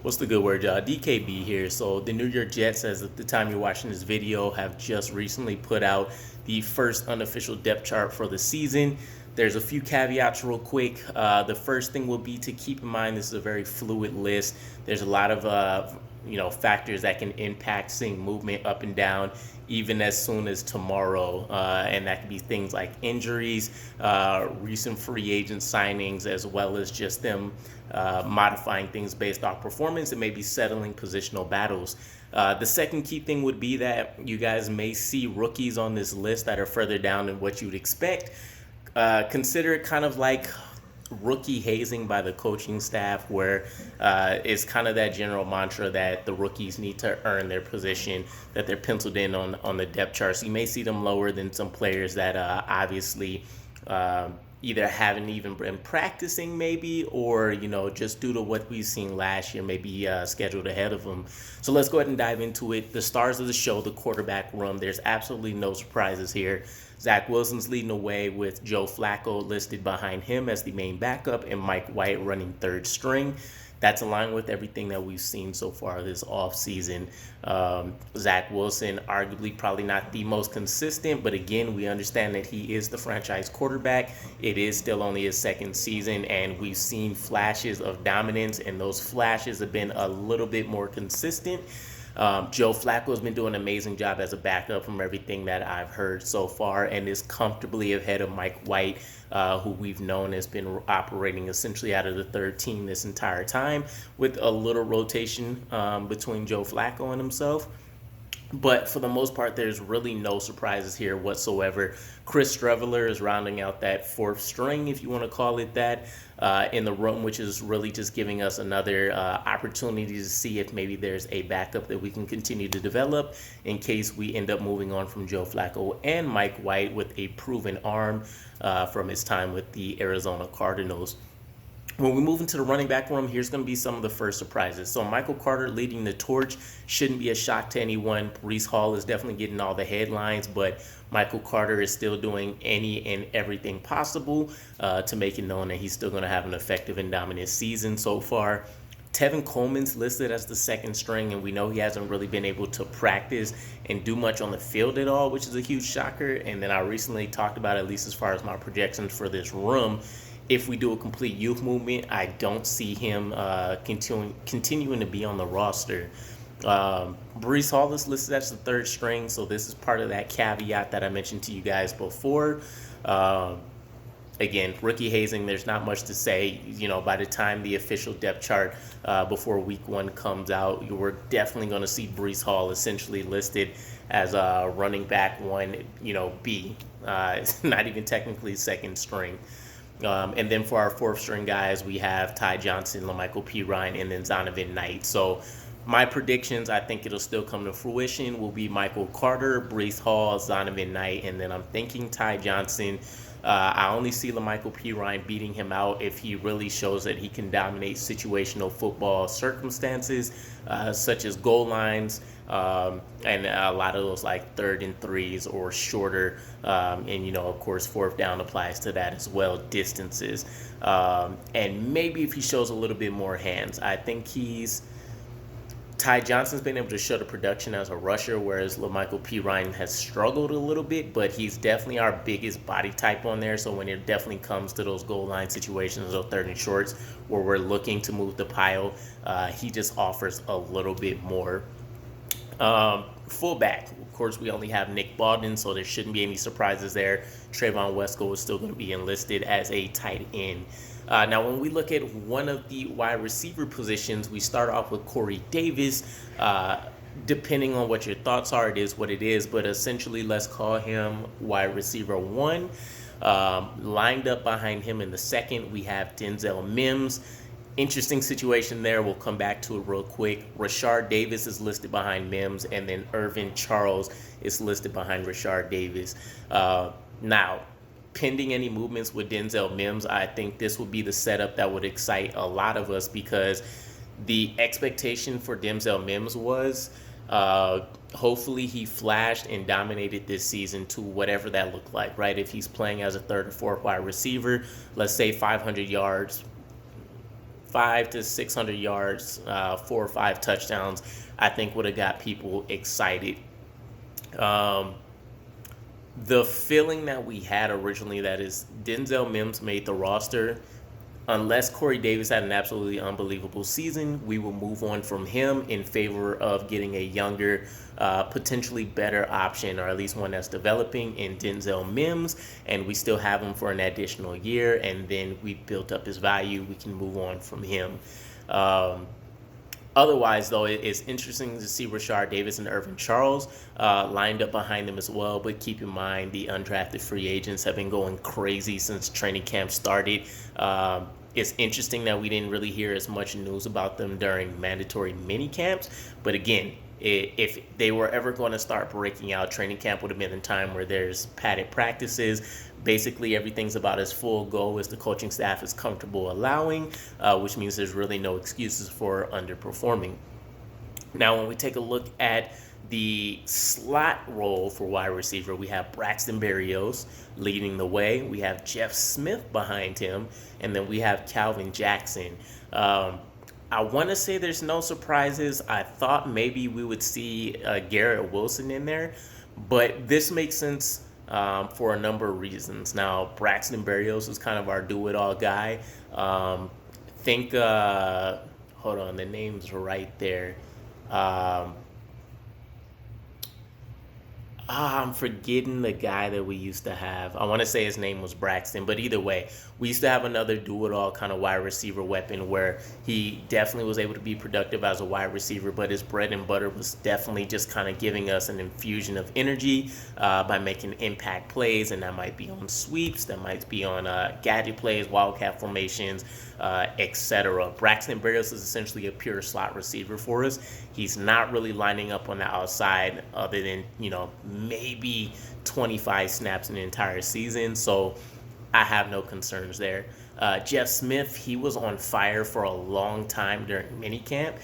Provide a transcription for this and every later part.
What's the good word, y'all? DKB here. So the New York Jets, as of the time you're watching this video, have just recently put out the first unofficial depth chart for the season. There's a few caveats real quick. The first thing will be to keep in mind this is a very fluid list. There's a lot of factors that can impact seeing movement up and down even as soon as tomorrow, and that could be things like injuries, recent free agent signings, as well as just them modifying things based off performance and maybe settling positional battles. The second key thing would be that you guys may see rookies on this list that are further down than what you'd expect. Consider it kind of like rookie hazing by the coaching staff, where it's kind of that general mantra that the rookies need to earn their position, that they're penciled in on the depth chart. So you may see them lower than some players that obviously either haven't even been practicing maybe, or just due to what we've seen last year, maybe scheduled ahead of them. So let's go ahead and dive into it. The stars of the show, the quarterback room. There's absolutely no surprises here. Zach Wilson's leading the way with Joe Flacco listed behind him as the main backup and Mike White running third string. That's aligned with everything that we've seen so far this offseason. Zach Wilson, arguably probably not the most consistent, but again, we understand that he is the franchise quarterback. It is still only his second season, and we've seen flashes of dominance, and those flashes have been a little bit more consistent. Joe Flacco has been doing an amazing job as a backup from everything that I've heard so far, and is comfortably ahead of Mike White, who we've known has been operating essentially out of the third team this entire time, with a little rotation between Joe Flacco and himself. But for the most part, there's really no surprises here whatsoever. Chris Streveler is rounding out that fourth string, if you want to call it that, in the room, which is really just giving us another opportunity to see if maybe there's a backup that we can continue to develop in case we end up moving on from Joe Flacco and Mike White with a proven arm from his time with the Arizona Cardinals. When we move into the running back room, here's going to be some of the first surprises. So Michael Carter leading the torch shouldn't be a shock to anyone. Breece Hall is definitely getting all the headlines, but Michael Carter is still doing any and everything possible to make it known that he's still going to have an effective and dominant season so far. Tevin Coleman's listed as the second string, and we know he hasn't really been able to practice and do much on the field at all, which is a huge shocker. And then I recently talked about, at least as far as my projections for this room, if we do a complete youth movement, I don't see him continuing to be on the roster. Breece Hall is listed as the third string, so this is part of that caveat that I mentioned to you guys before. Again, rookie hazing, there's not much to say. By the time the official depth chart before week one comes out, we're definitely going to see Breece Hall essentially listed as a running back 1B. It's not even technically second string. And then for our fourth string guys, we have Ty Johnson, Lamichael P. Ryan, and then Zonovan Knight. So my predictions, I think it'll still come to fruition, will be Michael Carter, Breece Hall, Zonovan Knight, and then I'm thinking Ty Johnson. I only see Lamichael P. Ryan beating him out if he really shows that he can dominate situational football circumstances, such as goal lines, and a lot of those like 3rd and 3s or shorter, and of course fourth down applies to that as well, distances, and maybe if he shows a little bit more hands. I think Ty Johnson's been able to show the production as a rusher, whereas Lamichael P. Ryan has struggled a little bit, but he's definitely our biggest body type on there. So when it definitely comes to those goal line situations, those 3rd and shorts, where we're looking to move the pile, he just offers a little bit more. Fullback, of course, we only have Nick Baldwin, so there shouldn't be any surprises there. Trayvon Wesco is still going to be enlisted as a tight end. Now, when we look at one of the wide receiver positions, we start off with Corey Davis. Depending on what your thoughts are, it is what it is, but essentially let's call him wide receiver 1. Lined up behind him in the second, we have Denzel Mims. Interesting situation there. We'll come back to it real quick. Rashard Davis is listed behind Mims, and then Irvin Charles is listed behind Rashard Davis. Now, pending any movements with Denzel Mims, I think this would be the setup that would excite a lot of us, because the expectation for Denzel Mims was hopefully he flashed and dominated this season to whatever that looked like, right? If he's playing as a 3rd or 4th wide receiver, let's say 500 yards, 500 to 600 yards, 4 or 5 touchdowns, I think would have got people excited. The feeling that we had originally, that is, Denzel Mims made the roster. Unless Corey Davis had an absolutely unbelievable season, we will move on from him in favor of getting a younger, potentially better option, or at least one that's developing, in Denzel Mims, and we still have him for an additional year, and then we built up his value. We can move on from him. Otherwise, though, it's interesting to see Rashard Davis and Irvin Charles lined up behind them as well. But keep in mind, the undrafted free agents have been going crazy since training camp started. It's interesting that we didn't really hear as much news about them during mandatory mini camps. But again, if they were ever going to start breaking out, training camp would have been a time where there's padded practices. Basically, everything's about as full go as the coaching staff is comfortable allowing, which means there's really no excuses for underperforming. Now, when we take a look at the slot role for wide receiver, we have Braxton Barrios leading the way. We have Jeff Smith behind him, and then we have Calvin Jackson. I want to say there's no surprises. I thought maybe we would see Garrett Wilson in there, but this makes sense for a number of reasons. Now, Braxton Barrios is kind of our do-it-all guy. Hold on, the name's right there. I'm forgetting the guy that we used to have. I want to say his name was Braxton, but either way, we used to have another do-it-all kind of wide receiver weapon where he definitely was able to be productive as a wide receiver, but his bread and butter was definitely just kind of giving us an infusion of energy by making impact plays, and that might be on sweeps, that might be on gadget plays, wildcat formations, etc. Braxton Barrios is essentially a pure slot receiver for us. He's not really lining up on the outside other than, maybe 25 snaps in the entire season. So I have no concerns there. Jeff Smith, he was on fire for a long time during minicamp.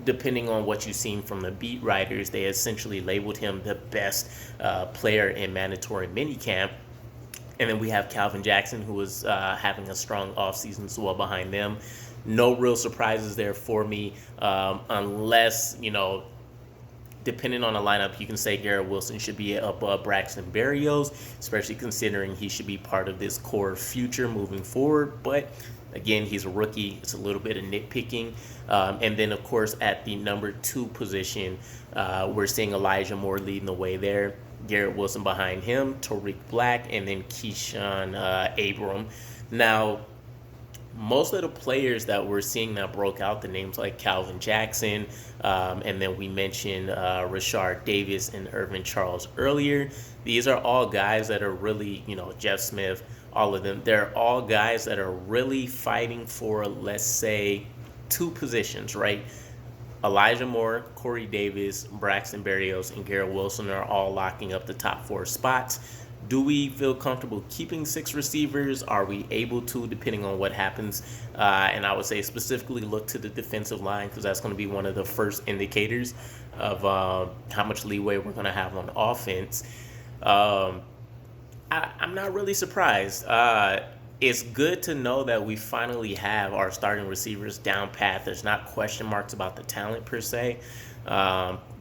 Depending on what you've seen from the beat writers, they essentially labeled him the best player in mandatory minicamp. And then we have Calvin Jackson, who was having a strong offseason as well behind them. No real surprises there for me, unless, depending on the lineup, you can say Garrett Wilson should be above Braxton Barrios, especially considering he should be part of this core future moving forward. But again, he's a rookie. It's a little bit of nitpicking. And then, of course, at the number 2 position, we're seeing Elijah Moore leading the way there. Garrett Wilson behind him, Tariq Black, and then Keyshawn Abram. Now, most of the players that we're seeing that broke out, the names like Calvin Jackson, and then we mentioned Rashard Davis and Irvin Charles earlier. These are all guys that are really, Jeff Smith, all of them. They're all guys that are really fighting for, let's say, 2 positions, right? Elijah Moore, Corey Davis, Braxton Barrios, and Garrett Wilson are all locking up the top 4 spots. Do we feel comfortable keeping 6 receivers? Are we able to, depending on what happens? And I would say specifically look to the defensive line, because that's going to be one of the first indicators of how much leeway we're going to have on offense. I'm not really surprised. It's good to know that we finally have our starting receivers down pat. There's not question marks about the talent per se.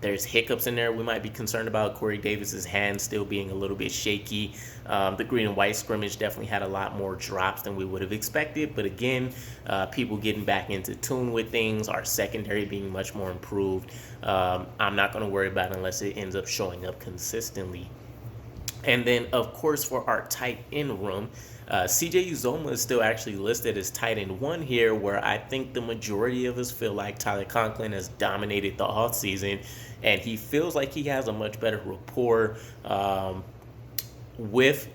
There's hiccups in there we might be concerned about. Corey Davis's hand still being a little bit shaky. The green and white scrimmage definitely had a lot more drops than we would have expected. But again, people getting back into tune with things, our secondary being much more improved. I'm not going to worry about it unless it ends up showing up consistently. And then, of course, for our tight end room, CJ Uzoma is still actually listed as tight end 1 here, where I think the majority of us feel like Tyler Conklin has dominated the offseason, and he feels like he has a much better rapport with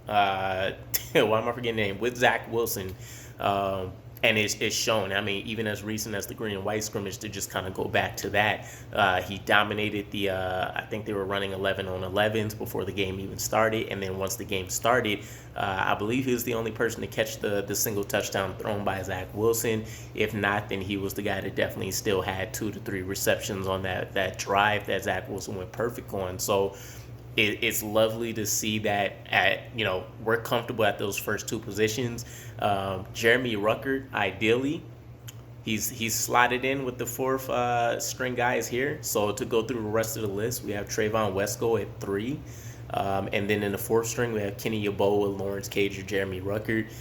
why am I forgetting the name? With Zach Wilson. And it's shown. I mean, even as recent as the green and white scrimmage, to just kind of go back to that, he dominated the, I think they were running 11 on 11s before the game even started. And then once the game started, I believe he was the only person to catch the single touchdown thrown by Zach Wilson. If not, then he was the guy that definitely still had 2 to 3 receptions on that drive that Zach Wilson went perfect on. So it's lovely to see that we're comfortable at those first two positions. Jeremy Ruckert, ideally, he's slotted in with the fourth string guys here. So to go through the rest of the list, we have Trayvon Wesco at 3. And then in the fourth string, we have Kenny Yeboah, Lawrence Cager, Jeremy Ruckert.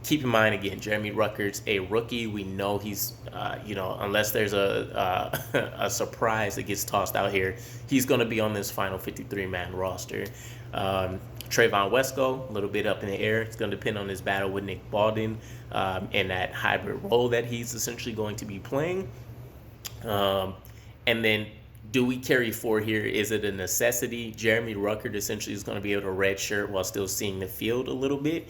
Keep in mind, again, Jeremy Ruckert's a rookie. We know he's, unless there's a surprise that gets tossed out here, he's going to be on this final 53-man roster. Trayvon Wesco, a little bit up in the air. It's going to depend on his battle with Nick Baldwin and that hybrid role that he's essentially going to be playing. And then, do we carry 4 here? Is it a necessity? Jeremy Ruckert essentially is going to be able to redshirt while still seeing the field a little bit.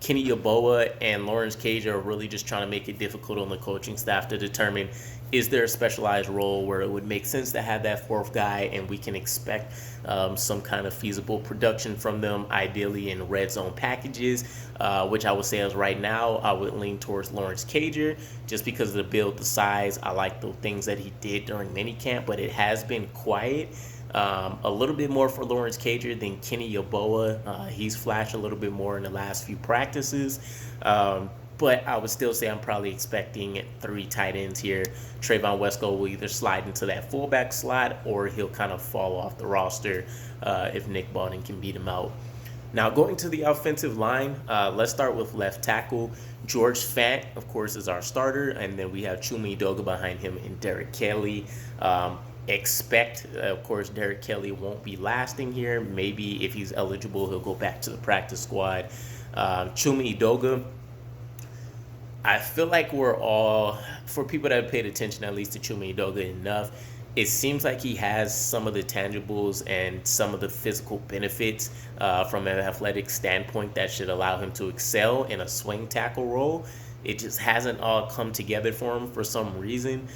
Kenny Yeboah and Lawrence Cage are really just trying to make it difficult on the coaching staff to determine, is there a specialized role where it would make sense to have that fourth guy and we can expect some kind of feasible production from them, ideally in red zone packages, which I would say as right now, I would lean towards Lawrence Cager just because of the build, the size. I like the things that he did during minicamp, but it has been quiet. A little bit more for Lawrence Cager than Kenny Yeboah. He's flashed a little bit more in the last few practices. But I would still say I'm probably expecting 3 tight ends here. Trayvon Wesco will either slide into that fullback slot or he'll kind of fall off the roster if Nick Baldwin can beat him out. Now, going to the offensive line, let's start with left tackle. George Fant, of course, is our starter. And then we have Chuma Edoga behind him and Derek Kelly. Expect, of course, Derek Kelly won't be lasting here. Maybe if he's eligible, he'll go back to the practice squad. Chuma Edoga, I feel like we're all, for people that have paid attention at least to Chuma Edoga enough, it seems like he has some of the tangibles and some of the physical benefits from an athletic standpoint that should allow him to excel in a swing tackle role. It just hasn't all come together for him for some reason.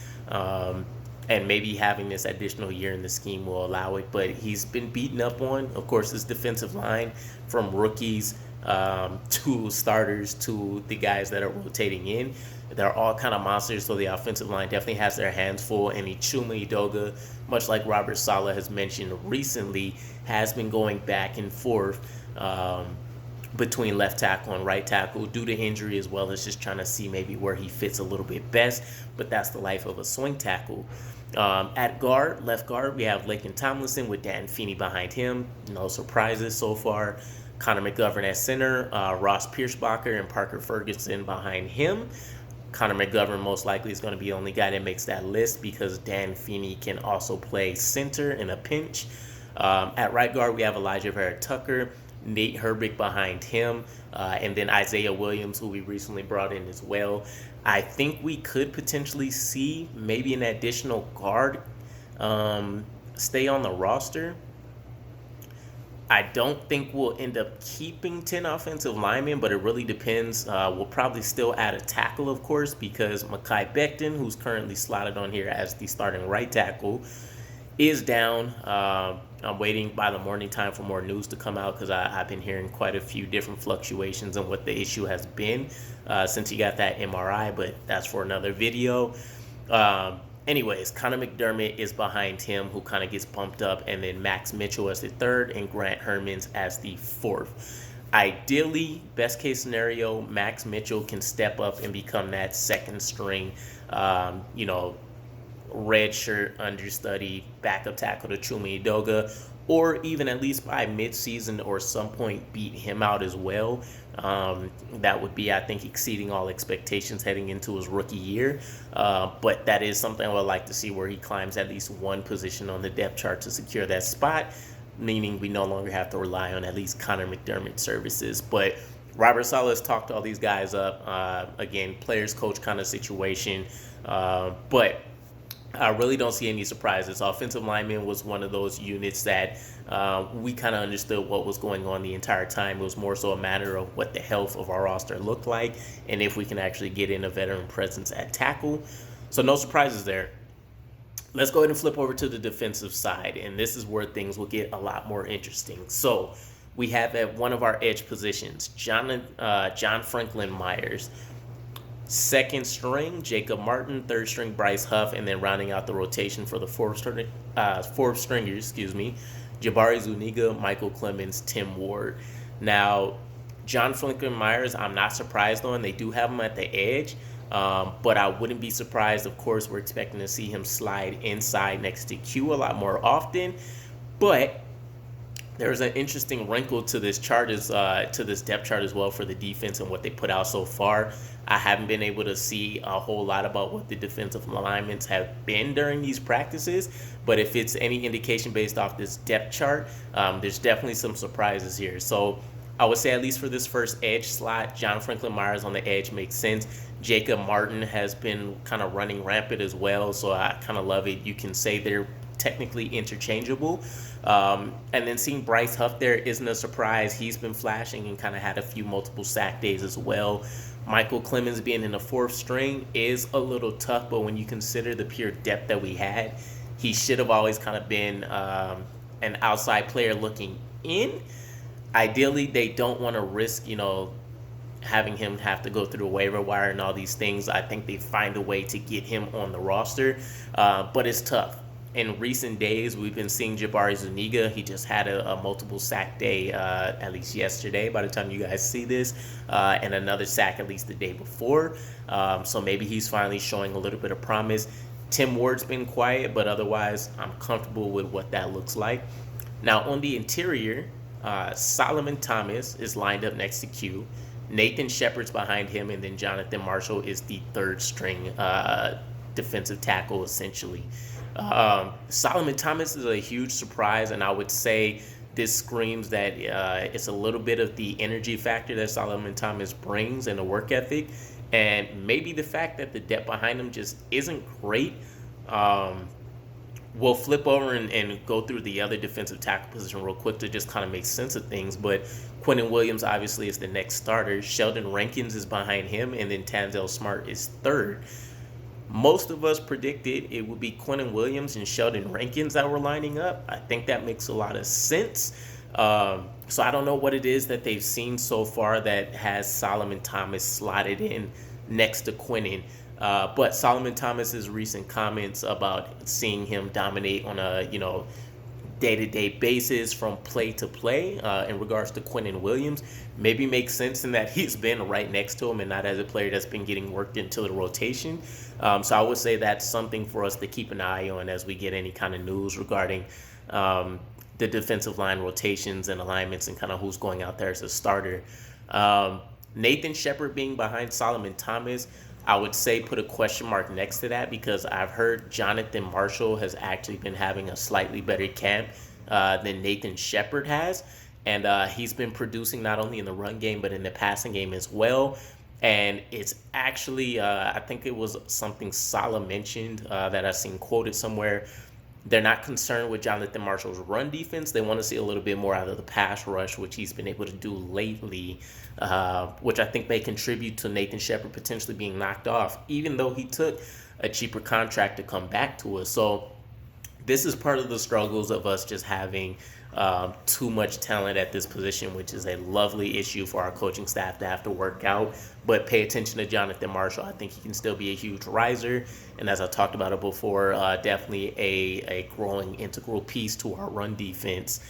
And maybe having this additional year in the scheme will allow it. But he's been beaten up on, of course, his defensive line, from rookies to starters to the guys that are rotating in. They're all kind of monsters, so the offensive line definitely has their hands full. And Chuma Edoga, much like Robert Saleh has mentioned recently, has been going back and forth between left tackle and right tackle due to injury, as well as just trying to see maybe where he fits a little bit best. But that's the life of a swing tackle. At guard, left guard, we have Laken Tomlinson with Dan Feeney behind him. No surprises so far. Connor McGovern at center, Ross Pierschbacher and Parker Ferguson behind him. Connor McGovern most likely is going to be the only guy that makes that list because Dan Feeney can also play center in a pinch. At right guard, we have Elijah Vera-Tucker, Nate Herbig behind him, and then Isaiah Williams, who we recently brought in as well. I think we could potentially see maybe an additional guard stay on the roster. I don't think we'll end up keeping 10 offensive linemen, but it really depends. We'll probably still add a tackle, of course, because Mekhi Becton, who's currently slotted on here as the starting right tackle, is down. I'm waiting by the morning time for more news to come out because I've been hearing quite a few different fluctuations on what the issue has been since he got that MRI, but that's for another video. Anyways, Connor McDermott is behind him, who kind of gets bumped up, and then Max Mitchell as the third and Grant Hermans as the fourth. Ideally, best case scenario, Max Mitchell can step up and become that second string, red shirt understudy backup tackle to Chuma Edoga, or even at least by midseason or some point beat him out as well. That would be, I think, exceeding all expectations heading into his rookie year. But that is something I would like to see, where he climbs at least one position on the depth chart to secure that spot, meaning we no longer have to rely on at least Connor McDermott's services. But Robert Saleh has talked all these guys up. Again, players coach kind of situation. But I really don't see any surprises. Offensive lineman was one of those units that we kind of understood what was going on the entire time. It was more so a matter of what the health of our roster looked like and if we can actually get in a veteran presence at tackle. So no surprises there. Let's go ahead and flip over to the defensive side, and this is where things will get a lot more interesting. So we have at one of our edge positions, John Franklin Myers. Second string, Jacob Martin. Third string, Bryce Huff. And then rounding out the rotation for the fourth stringers, Jabari Zuniga, Michael Clemons, Tim Ward. Now, John Franklin Myers, I'm not surprised on. They do have him at the edge, but I wouldn't be surprised. Of course, we're expecting to see him slide inside next to Q a lot more often. But there's an interesting wrinkle to this chart to this depth chart as well for the defense and what they put out so far. I haven't been able to see a whole lot about what the defensive alignments have been during these practices, but if it's any indication based off this depth chart, there's definitely some surprises here. So I would say at least for this first edge slot, John Franklin Myers on the edge makes sense. Jacob Martin has been kind of running rampant as well, so I kind of love it. You can say they're technically interchangeable. And then seeing Bryce Huff there isn't a surprise. He's been flashing and kind of had a few multiple sack days as well. Michael Clemons being in the fourth string is a little tough, but when you consider the pure depth that we had, he should have always kind of been an outside player looking in. Ideally, they don't want to risk, having him have to go through the waiver wire and all these things. I think they find a way to get him on the roster, but it's tough. In recent days, we've been seeing Jabari Zuniga. He just had a multiple sack day, at least yesterday, by the time you guys see this, and another sack at least the day before. So maybe he's finally showing a little bit of promise. Tim Ward's been quiet, but otherwise, I'm comfortable with what that looks like. Now, on the interior, Solomon Thomas is lined up next to Q. Nathan Shepard's behind him, and then Jonathan Marshall is the third string defensive tackle, essentially. Solomon Thomas is a huge surprise, and I would say this screams that it's a little bit of the energy factor that Solomon Thomas brings and the work ethic, and maybe the fact that the depth behind him just isn't great. We'll flip over and go through the other defensive tackle position real quick to just kind of make sense of things, but Quentin Williams obviously is the next starter. Sheldon Rankins is behind him, and then Tanzel Smart is third. Most of us predicted it would be Quentin Williams and Sheldon Rankins that were lining up. I think that makes a lot of sense. So I don't know what it is that they've seen so far that has Solomon Thomas slotted in next to Quentin. But Solomon Thomas's recent comments about seeing him dominate on a day-to-day basis from play to play in regards to Quentin Williams maybe makes sense in that he's been right next to him and not as a player that's been getting worked into the rotation. So I would say that's something for us to keep an eye on as we get any kind of news regarding the defensive line rotations and alignments and kind of who's going out there as a starter. Nathan Shepard being behind Solomon Thomas, I would say put a question mark next to that because I've heard Jonathan Marshall has actually been having a slightly better camp than Nathan Shepard has. And he's been producing not only in the run game, but in the passing game as well. And it's actually, I think it was something Salah mentioned that I've seen quoted somewhere. They're not concerned with Jonathan Marshall's run defense. They want to see a little bit more out of the pass rush, which he's been able to do lately, which I think may contribute to Nathan Shepard potentially being knocked off, even though he took a cheaper contract to come back to us. So this is part of the struggles of us just having too much talent at this position, which is a lovely issue for our coaching staff to have to work out. But pay attention to Jonathan Marshall. I think he can still be a huge riser. And as I talked about it before, definitely a growing integral piece to our run defense.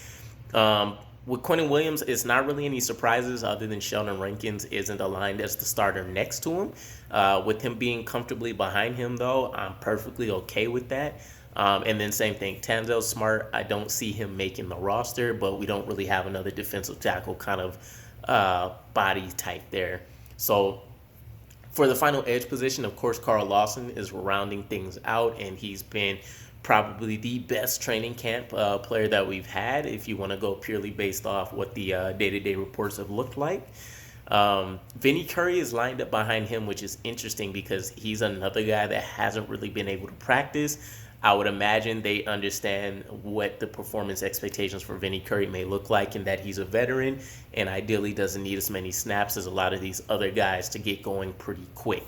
With Quentin Williams, it's not really any surprises other than Sheldon Rankins isn't aligned as the starter next to him. With him being comfortably behind him, though, I'm perfectly okay with that. And then same thing, Tanzel Smart, I don't see him making the roster, but we don't really have another defensive tackle kind of body type there. So for the final edge position, of course, Carl Lawson is rounding things out, and he's been probably the best training camp player that we've had, if you want to go purely based off what the day-to-day reports have looked like. Vinny Curry is lined up behind him, which is interesting because he's another guy that hasn't really been able to practice. I would imagine they understand what the performance expectations for Vinny Curry may look like and that he's a veteran and ideally doesn't need as many snaps as a lot of these other guys to get going pretty quick.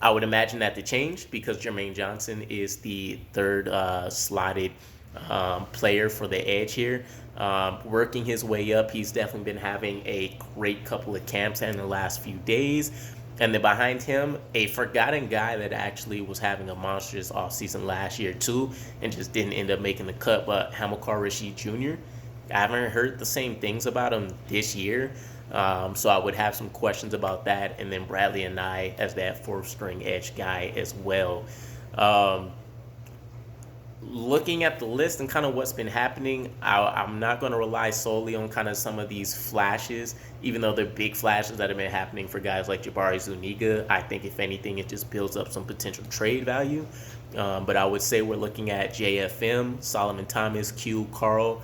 I would imagine that to change because Jermaine Johnson is the third slotted player for the edge here. Working his way up, he's definitely been having a great couple of camps in the last few days. And then behind him, a forgotten guy that actually was having a monstrous offseason last year too and just didn't end up making the cut, but Hamilcar Rashed Jr. I haven't heard the same things about him this year. So I would have some questions about that. And then Bradley and I as that fourth string edge guy as well. Um, Looking at the list and kind of what's been happening, I'm not going to rely solely on kind of some of these flashes, even though they're big flashes that have been happening for guys like Jabari Zuniga. I think if anything, it just builds up some potential trade value. But I would say we're looking at JFM, Solomon Thomas, Q, Carl,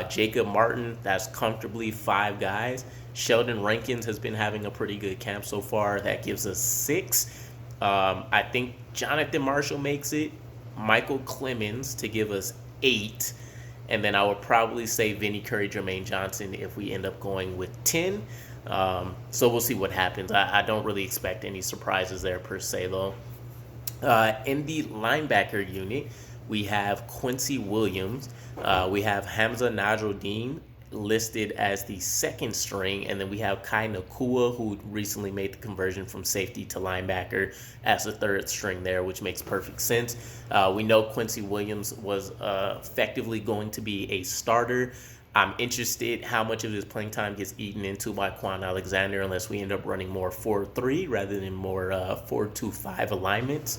Jacob Martin. That's comfortably 5 guys. Sheldon Rankins has been having a pretty good camp so far. That gives us 6. I think Jonathan Marshall makes it. Michael Clemons to give us 8. And then I would probably say Vinny Curry, Jermaine Johnson if we end up going with 10. So we'll see what happens. I don't really expect any surprises there per se, though. In the linebacker unit, we have Quincy Williams. We have Hamza Najruddin listed as the second string, and then we have Kai Nakua, who recently made the conversion from safety to linebacker, as the third string there, which makes perfect sense. We know Quincy Williams was effectively going to be a starter. I'm interested how much of his playing time gets eaten into by Juan Alexander, unless we end up running more 4-3 rather than more 4-2-5 alignments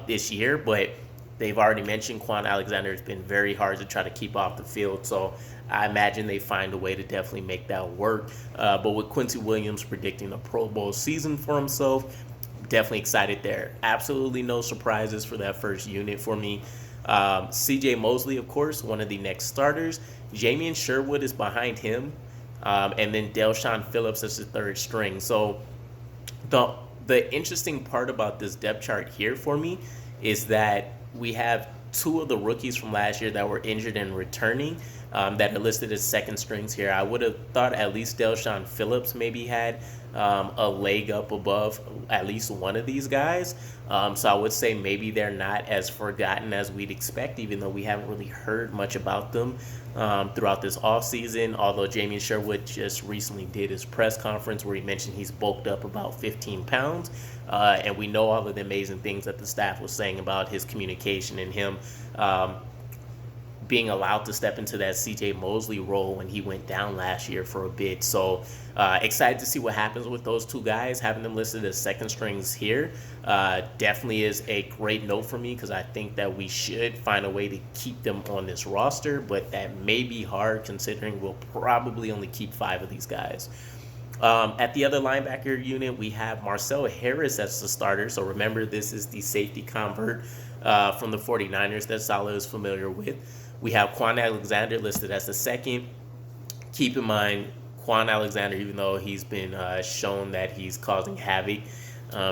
this year. But they've already mentioned Juan Alexander has been very hard to try to keep off the field, so I imagine they find a way to definitely make that work. But with Quincy Williams predicting a Pro Bowl season for himself, definitely excited there. Absolutely no surprises for that first unit for me. CJ Mosley, of course, one of the next starters. Jamian Sherwood is behind him. And then Delshon Phillips as the third string. So the interesting part about this depth chart here for me is that we have 2 of the rookies from last year that were injured and returning that are listed as second strings here. I would have thought at least Delshon Phillips maybe had a leg up above at least one of these guys. So I would say maybe they're not as forgotten as we'd expect, even though we haven't really heard much about them throughout this offseason. Although Jamian Sherwood just recently did his press conference where he mentioned he's bulked up about 15 pounds. And we know all of the amazing things that the staff was saying about his communication and him being allowed to step into that CJ Mosley role when he went down last year for a bit. So excited to see what happens with those 2 guys. Having them listed as second strings here definitely is a great note for me, because I think that we should find a way to keep them on this roster, but that may be hard considering we'll probably only keep 5 of these guys. At the other linebacker unit, we have Marcel Harris as the starter. So remember, this is the safety convert from the 49ers that Saleh is familiar with. We have Juan Alexander listed as the second. Keep in mind, Juan Alexander, even though he's been shown that he's causing havoc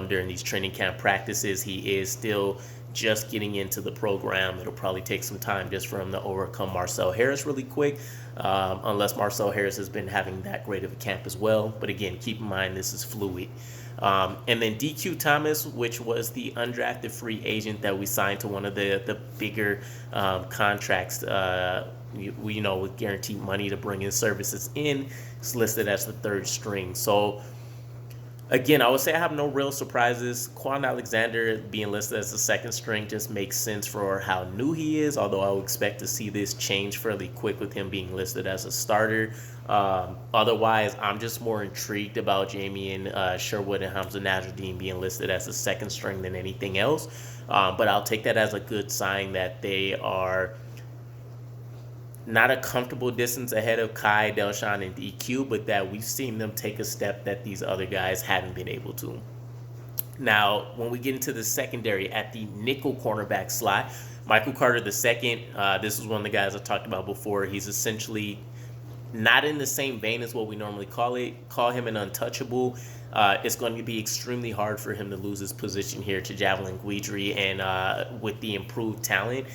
during these training camp practices, he is still just getting into the program. It'll probably take some time just for him to overcome Marcel Harris really quick, unless Marcel Harris has been having that great of a camp as well. But again, keep in mind this is fluid. And then DQ Thomas, which was the undrafted free agent that we signed to one of the bigger contracts, with guaranteed money to bring his services in, is listed as the third string. So again, I would say I have no real surprises. Juan Alexander being listed as the second string just makes sense for how new he is, although I would expect to see this change fairly quick with him being listed as a starter. Otherwise, I'm just more intrigued about Jamian Sherwood and Hamza Najruddin being listed as the second string than anything else. But I'll take that as a good sign that they are not a comfortable distance ahead of Kai, Delshon, and DQ, but that we've seen them take a step that these other guys haven't been able to. Now, when we get into the secondary at the nickel cornerback slot, Michael Carter II, this is one of the guys I talked about before. He's essentially not in the same vein as what we normally call him an untouchable. It's going to be extremely hard for him to lose his position here to Javelin Guidry, and with the improved talent,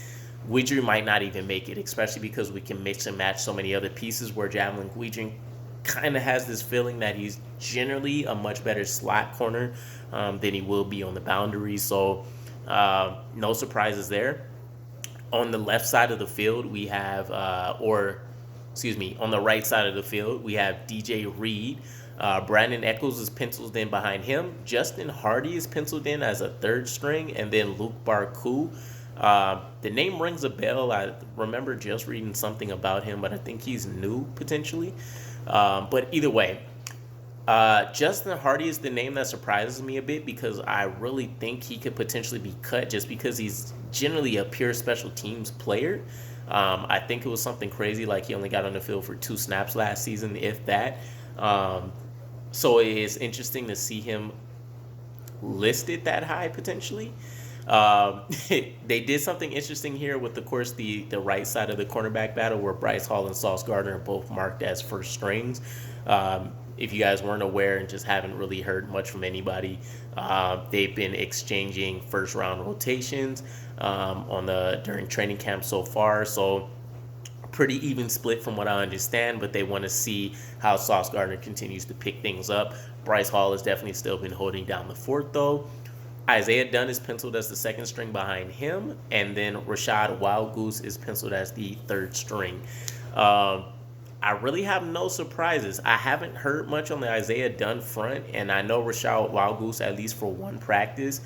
Guidry might not even make it, especially because we can mix and match so many other pieces, where Javelin Guidry kind of has this feeling that he's generally a much better slot corner than he will be on the boundary. So no surprises there. On the left side of the field, we have, on the right side of the field, we have DJ Reed. Brandon Echols is penciled in behind him. Justin Hardy is penciled in as a third string, and then Luke Barku The name rings a bell. I remember just reading something about him, but I think he's new potentially. But either way, Justin Hardy is the name that surprises me a bit because I really think he could potentially be cut just because he's generally a pure special teams player. I think it was something crazy like he only got on the field for 2 snaps last season, if that. So it is interesting to see him listed that high potentially. They did something interesting here with, of course, the right side of the cornerback battle where Bryce Hall and Sauce Gardner are both marked as first strings. If you guys weren't aware and just haven't really heard much from anybody, they've been exchanging first round rotations during training camp so far. So pretty even split from what I understand, but they want to see how Sauce Gardner continues to pick things up. Bryce Hall has definitely still been holding down the fort though. Isaiah Dunn is penciled as the second string behind him, and then Rashad Wild Goose is penciled as the third string. I really have no surprises. I haven't heard much on the Isaiah Dunn front, and I know Rashad Wild Goose, at least for one practice,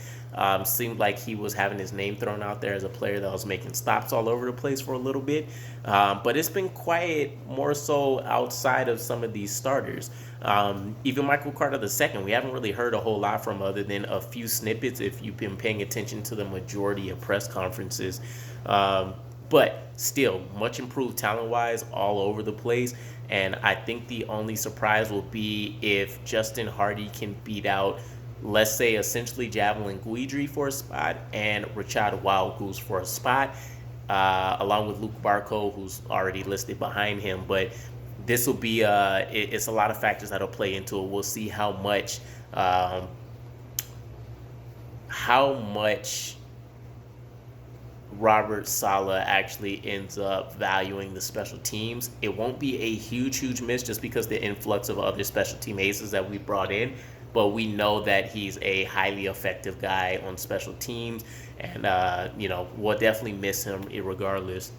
seemed like he was having his name thrown out there as a player that was making stops all over the place for a little bit. But it's been quiet more so outside of some of these starters. Even Michael Carter II, we haven't really heard a whole lot from other than a few snippets if you've been paying attention to the majority of press conferences. But still, much improved talent-wise all over the place. And I think the only surprise will be if Justin Hardy can beat out, let's say, essentially Javelin Guidry for a spot and Rashad Wild Goose for a spot, along with Luke Barco, who's already listed behind him. But this will be, it's a lot of factors that'll play into it. We'll see how much Robert Saleh actually ends up valuing the special teams. It won't be a huge miss just because the influx of other special team aces that we brought in, but we know that he's a highly effective guy on special teams, and we'll definitely miss him regardless.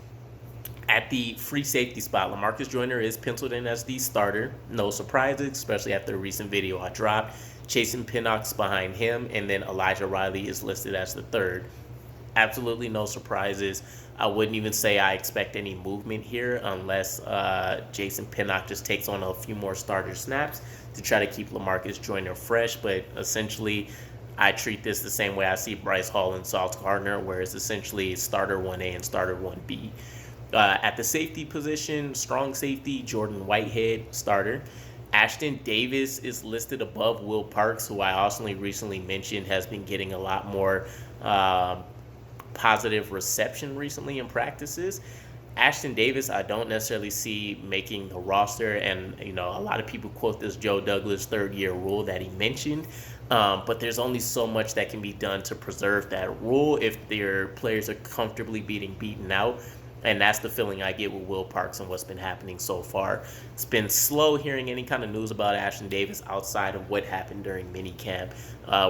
At the free safety spot, Lamarcus Joyner is penciled in as the starter. No surprises, especially after the recent video I dropped. Chasen Pinnock's behind him, and then Elijah Riley is listed as the third. Absolutely no surprises. I wouldn't even say I expect any movement here unless Jason Pinnock just takes on a few more starter snaps to try to keep Lamarcus Joyner fresh. But essentially, I treat this the same way I see Bryce Hall and Sauce Gardner, where it's essentially starter 1A and starter 1B. At the safety position, strong safety, Jordan Whitehead, starter. Ashton Davis is listed above Will Parks, who I also recently mentioned has been getting a lot more positive reception recently in practices. Ashton Davis, I don't necessarily see making the roster, and a lot of people quote this Joe Douglas third-year rule that he mentioned, but there's only so much that can be done to preserve that rule if their players are comfortably beaten out, and that's the feeling I get with Will Parks and what's been happening so far. It's been slow hearing any kind of news about Ashton Davis outside of what happened during minicamp,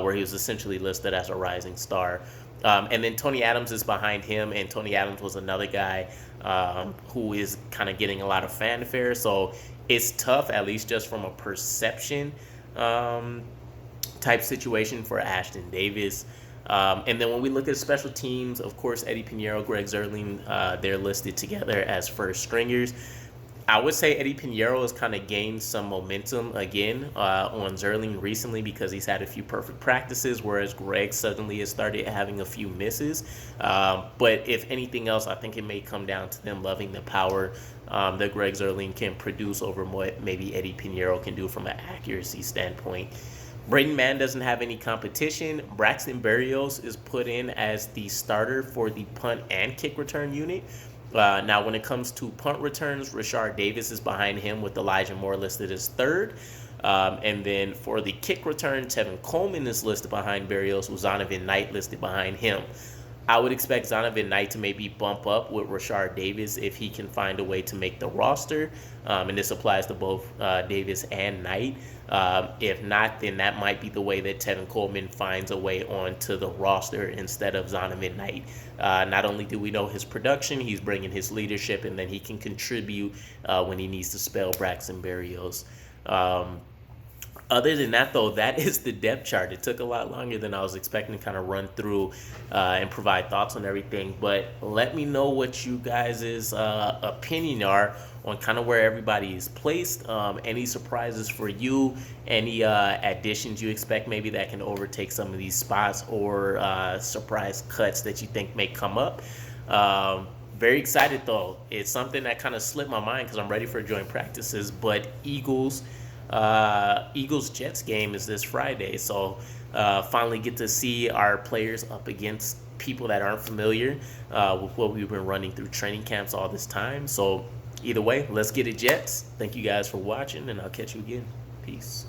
where he was essentially listed as a rising star. And then Tony Adams is behind him, and Tony Adams was another guy who is kind of getting a lot of fanfare. So it's tough, at least just from a perception type situation for Ashton Davis. And then when we look at special teams, of course, Eddie Pinheiro, Greg Zerling, they're listed together as first stringers. I would say Eddie Pinheiro has kind of gained some momentum again on Zerling recently because he's had a few perfect practices, whereas Greg suddenly has started having a few misses. But if anything else, I think it may come down to them loving the power that Greg Zerling can produce over what maybe Eddie Pinheiro can do from an accuracy standpoint. Braden Mann doesn't have any competition. Braxton Barrios is put in as the starter for the punt and kick return unit. Now, when it comes to punt returns, Rashard Davis is behind him with Elijah Moore listed as third. And then for the kick return, Tevin Coleman is listed behind Barrios, with Zonovan Knight listed behind him. I would expect Zonovan Knight to maybe bump up with Rashard Davis if he can find a way to make the roster. And this applies to both Davis and Knight. If not, then that might be the way that Tevin Coleman finds a way onto the roster instead of Zonovan Knight. Not only do we know his production, he's bringing his leadership, and then he can contribute when he needs to spell Braxton Barrios. Other than that, though, that is the depth chart. It took a lot longer than I was expecting to kind of run through and provide thoughts on everything. But let me know what you guys' opinion are on kind of where everybody is placed. Any surprises for you? Any additions you expect maybe that can overtake some of these spots, or surprise cuts that you think may come up? Very excited, though. It's something that kind of slipped my mind because I'm ready for joint practices. But Eagles-Jets game is this Friday, so finally get to see our players up against people that aren't familiar with what we've been running through training camps all this time. So either way, let's get it, Jets. Thank you guys for watching, and I'll catch you again. Peace.